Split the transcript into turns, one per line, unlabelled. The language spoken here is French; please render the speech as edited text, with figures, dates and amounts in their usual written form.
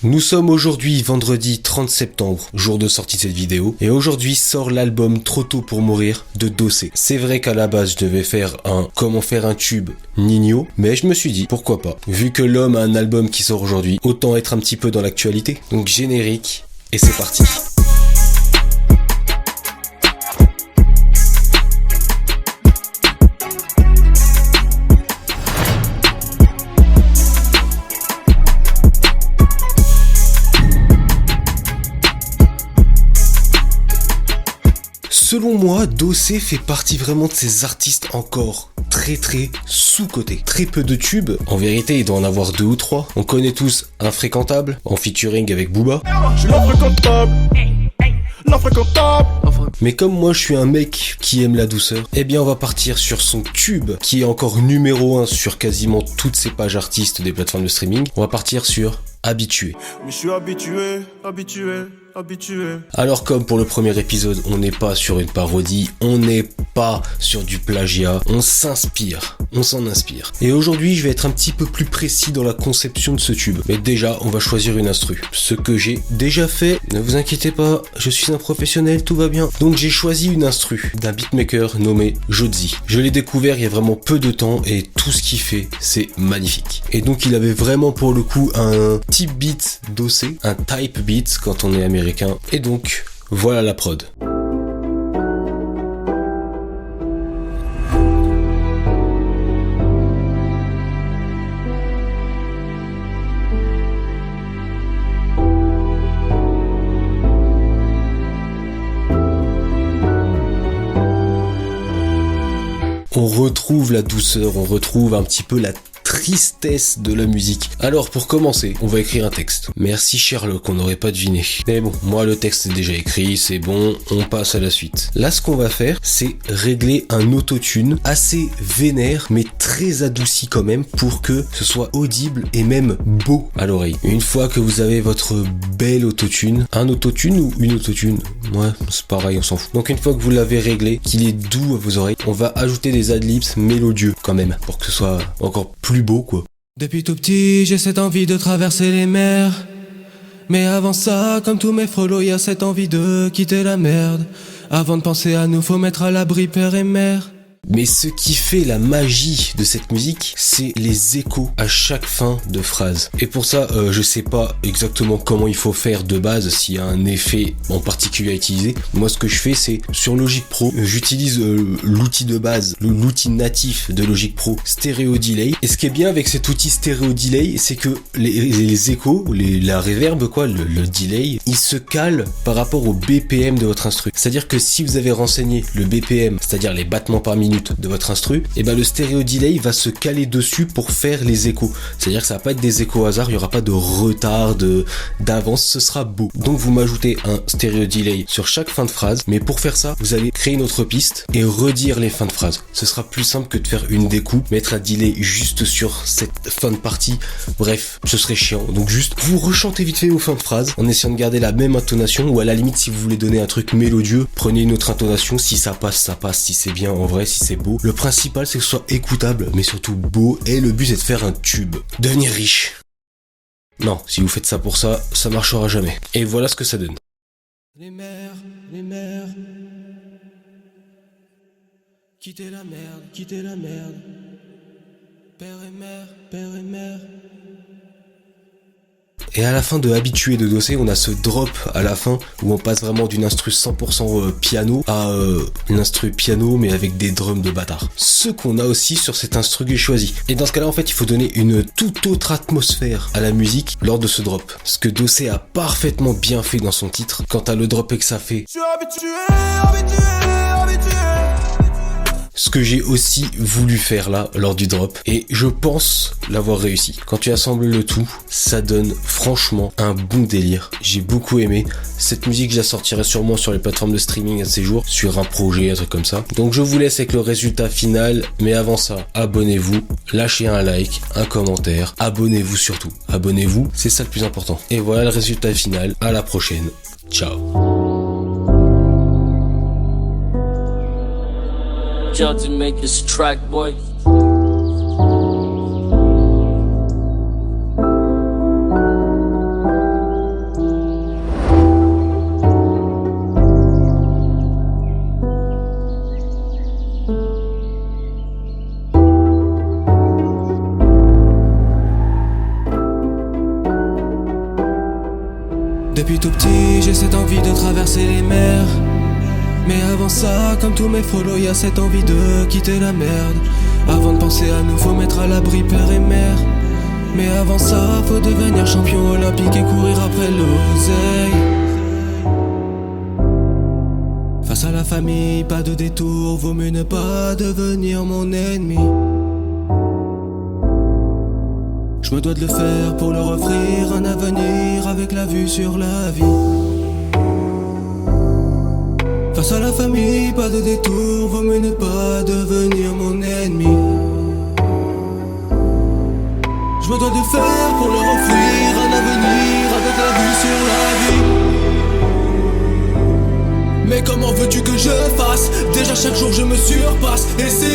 Nous sommes aujourd'hui vendredi 30 septembre, jour de sortie de cette vidéo, et aujourd'hui sort l'album Trop tôt pour mourir de Dossé. C'est vrai qu'à la base je devais faire un comment faire un tube Nino, mais je me suis dit pourquoi pas. Vu que l'homme a un album qui sort aujourd'hui, autant être un petit peu dans l'actualité. Donc générique, et c'est parti. Selon moi, Dossé fait partie vraiment de ces artistes encore très sous-cotés. Très peu de tubes, en vérité il doit en avoir 2 ou 3. On connaît tous Infréquentable, en featuring avec Booba.
Je suis l'infréquentable.
Mais comme moi je suis un mec qui aime la douceur, eh bien on va partir sur son tube, qui est encore numéro 1 sur quasiment toutes ces pages artistes des plateformes de streaming. On va partir sur Habitué.
Mais je suis habitué.
Alors comme pour le premier épisode, on n'est pas sur une parodie, on n'est pas sur du plagiat, on s'inspire, on s'en inspire. Et aujourd'hui, je vais être un petit peu plus précis dans la conception de ce tube. Mais déjà, on va choisir une instru. Ce que j'ai déjà fait, ne vous inquiétez pas, je suis un professionnel, tout va bien. Donc j'ai choisi une instru d'un beatmaker nommé Jodzi. Je l'ai découvert il y a vraiment peu de temps et tout ce qu'il fait, c'est magnifique. Et donc il avait vraiment pour le coup un type beat Dossé, un type beat quand on est américain. Et donc, voilà la prod. On retrouve la douceur, on retrouve un petit peu la tristesse de la musique. Alors pour commencer, on va écrire un texte. Merci Sherlock, on n'aurait pas deviné. Mais bon, moi le texte est déjà écrit, c'est bon, on passe à la suite. Là ce qu'on va faire, c'est régler un autotune assez vénère, mais très adouci quand même, pour que ce soit audible et même beau à l'oreille. Une fois que vous avez votre bel autotune, un autotune ou une autotune, ouais, c'est pareil, on s'en fout. Donc une fois que vous l'avez réglé, qu'il est doux à vos oreilles, on va ajouter des adlibs mélodieux quand même, pour que ce soit encore plus beau quoi.
Depuis tout petit, j'ai cette envie de traverser les mers. Mais avant ça, comme tous mes frolos, y a cette envie de quitter la merde. Avant de penser à nous, faut mettre à l'abri père et mère.
Mais ce qui fait la magie de cette musique, c'est les échos à chaque fin de phrase. Et pour ça, je sais pas exactement comment il faut faire de base, s'il y a un effet en particulier à utiliser. Moi, ce que je fais, c'est sur Logic Pro, j'utilise l'outil de base, l'outil natif de Logic Pro, Stereo Delay. Et ce qui est bien avec cet outil Stereo Delay, c'est que les échos, la reverb, quoi, le delay, il se cale par rapport au BPM de votre instru. C'est-à-dire que si vous avez renseigné le BPM, c'est-à-dire les battements par minute de votre instru, et ben le stéréo delay va se caler dessus pour faire les échos. C'est-à-dire que ça va pas être des échos hasard, il y aura pas de retard d'avance, ce sera beau. Donc vous m'ajoutez un stéréo delay sur chaque fin de phrase, mais pour faire ça, vous allez créer une autre piste et redire les fins de phrase. Ce sera plus simple que de faire une découpe, mettre un delay juste sur cette fin de partie. Bref, ce serait chiant. Donc juste vous rechantez vite fait vos fins de phrase en essayant de garder la même intonation, ou à la limite si vous voulez donner un truc mélodieux, prenez une autre intonation. Si ça passe, ça passe. Si c'est bien en vrai, si c'est beau. Le principal c'est que ce soit écoutable mais surtout beau, et le but c'est de faire un tube. Devenir riche. Non, si vous faites ça pour ça, ça marchera jamais. Et voilà ce que ça donne.
Les mers. Quitter la merde. Père et mère.
Et à la fin de Habitué de Dossé, on a ce drop à la fin où on passe vraiment d'une instru 100% piano à une instru piano mais avec des drums de bâtard. Ce qu'on a aussi sur cet instru que j'ai choisi. Et dans ce cas-là, en fait, il faut donner une toute autre atmosphère à la musique lors de ce drop. Ce que Dossé a parfaitement bien fait dans son titre. Quant à le drop et que ça fait...
Je suis habitué.
Ce que j'ai aussi voulu faire là, lors du drop, et je pense l'avoir réussi. Quand tu assembles le tout, ça donne franchement un bon délire. J'ai beaucoup aimé. Cette musique, je la sortirai sûrement sur les plateformes de streaming à ces jours, sur un projet, un truc comme ça. Donc je vous laisse avec le résultat final, mais avant ça, abonnez-vous, lâchez un like, un commentaire, abonnez-vous surtout. Abonnez-vous, c'est ça le plus important. Et voilà le résultat final, à la prochaine. Ciao.
Y'all to make this track, boy.
Depuis tout petit, j'ai cette envie de traverser les mers. Mais avant ça, comme tous mes follow, y'a cette envie de quitter la merde. Avant de penser à nous, faut mettre à l'abri père et mère. Mais avant ça, faut devenir champion olympique et courir après l'oseille. Face à la famille, pas de détour, vaut mieux ne pas devenir mon ennemi. Je me dois de le faire pour leur offrir un avenir avec la vue sur la vie. Face à la famille, pas de détour, vaut mieux ne pas devenir mon ennemi. Je me dois de le faire pour leur offrir un avenir avec la vue sur la vie. Mais comment veux-tu que je fasse? Déjà chaque jour je me surpasse. Et c'est